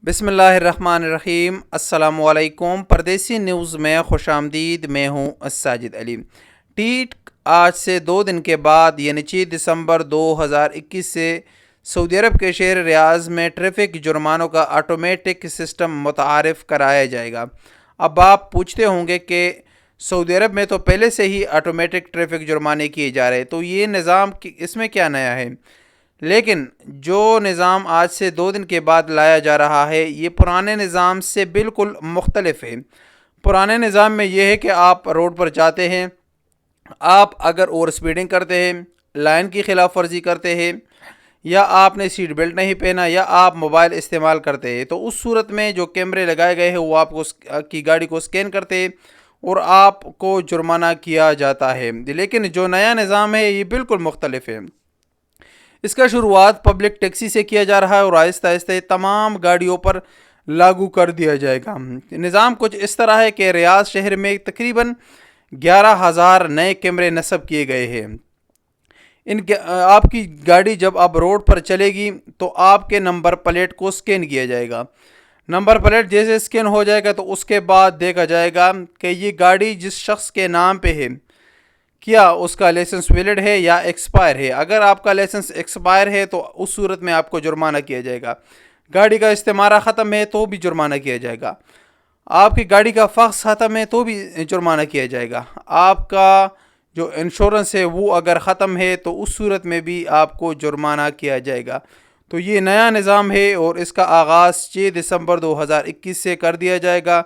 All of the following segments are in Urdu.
بسم اللہ الرحمن الرحیم۔ السلام علیکم۔ پردیسی نیوز میں خوش آمدید۔ میں ہوں ساجد علی۔ ٹیٹ آج سے 2 دن کے بعد یعنی 6 دسمبر 2021 سے سعودی عرب کے شہر ریاض میں ٹریفک جرمانوں کا آٹومیٹک سسٹم متعارف کرایا جائے گا۔ اب آپ پوچھتے ہوں گے کہ سعودی عرب میں تو پہلے سے ہی آٹومیٹک ٹریفک جرمانے کیے جا رہے، تو یہ نظام اس میں کیا نیا ہے؟ لیکن جو نظام آج سے 2 دن کے بعد لایا جا رہا ہے یہ پرانے نظام سے بالکل مختلف ہے۔ پرانے نظام میں یہ ہے کہ آپ روڈ پر جاتے ہیں، آپ اگر اوور سپیڈنگ کرتے ہیں، لائن کی خلاف ورزی کرتے ہیں، یا آپ نے سیٹ بیلٹ نہیں پہنا، یا آپ موبائل استعمال کرتے ہیں، تو اس صورت میں جو کیمرے لگائے گئے ہیں وہ آپ کو کی گاڑی کو سکین کرتے ہیں اور آپ کو جرمانہ کیا جاتا ہے۔ لیکن جو نیا نظام ہے یہ بالکل مختلف ہے۔ اس کا شروعات پبلک ٹیکسی سے کیا جا رہا ہے اور آہستہ آہستہ تمام گاڑیوں پر لاگو کر دیا جائے گا۔ نظام کچھ اس طرح ہے کہ ریاض شہر میں تقریباً 11,000 نئے کیمرے نصب کیے گئے ہیں۔ آپ کی گاڑی جب اب روڈ پر چلے گی تو آپ کے نمبر پلیٹ کو سکین کیا جائے گا۔ نمبر پلیٹ جیسے سکین ہو جائے گا تو اس کے بعد دیکھا جائے گا کہ یہ گاڑی جس شخص کے نام پہ ہے کیا اس کا لائسنس ویلڈ ہے یا ایکسپائر ہے۔ اگر آپ کا لائسنس ایکسپائر ہے تو اس صورت میں آپ کو جرمانہ کیا جائے گا۔ گاڑی کا استعمارہ ختم ہے تو بھی جرمانہ کیا جائے گا۔ آپ کی گاڑی کا فحص ختم ہے تو بھی جرمانہ کیا جائے گا۔ آپ کا جو انشورنس ہے وہ اگر ختم ہے تو اس صورت میں بھی آپ کو جرمانہ کیا جائے گا۔ تو یہ نیا نظام ہے اور اس کا آغاز 6 دسمبر 2021 سے کر دیا جائے گا،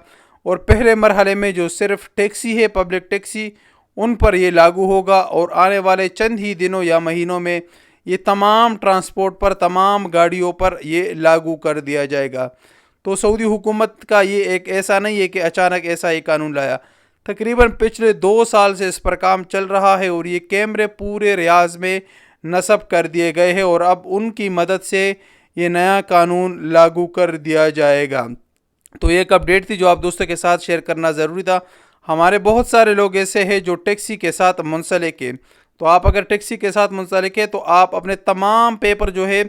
اور پہلے مرحلے میں جو صرف ٹیکسی ہے، پبلک ٹیکسی، ان پر یہ لاگو ہوگا، اور آنے والے چند ہی دنوں یا مہینوں میں یہ تمام ٹرانسپورٹ پر، تمام گاڑیوں پر یہ لاگو کر دیا جائے گا۔ تو سعودی حکومت کا یہ ایک ایسا نہیں ہے کہ اچانک ایسا یہ قانون لایا، تقریباً پچھلے 2 سال سے اس پر کام چل رہا ہے، اور یہ کیمرے پورے ریاض میں نصب کر دیے گئے ہیں، اور اب ان کی مدد سے یہ نیا قانون لاگو کر دیا جائے گا۔ تو یہ ایک اپڈیٹ تھی جو آپ دوستوں کے ساتھ شیئر کرنا ضروری تھا۔ ہمارے بہت سارے لوگ ایسے ہیں جو ٹیکسی کے ساتھ منسلک ہیں، تو آپ اگر ٹیکسی کے ساتھ منسلک ہے تو آپ اپنے تمام پیپر جو ہے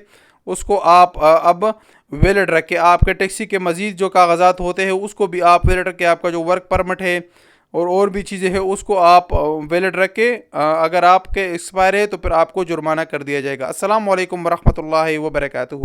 اس کو آپ اب ویلڈ رکھیں۔ آپ کے ٹیکسی کے مزید جو کاغذات ہوتے ہیں اس کو بھی آپ ویلڈ رکھیں۔ آپ کا جو ورک پرمٹ ہے اور بھی چیزیں ہیں اس کو آپ ویلڈ رکھیں۔ اگر آپ کے ایکسپائر ہے تو پھر آپ کو جرمانہ کر دیا جائے گا۔ السلام علیکم ورحمۃ اللہ وبرکاتہ۔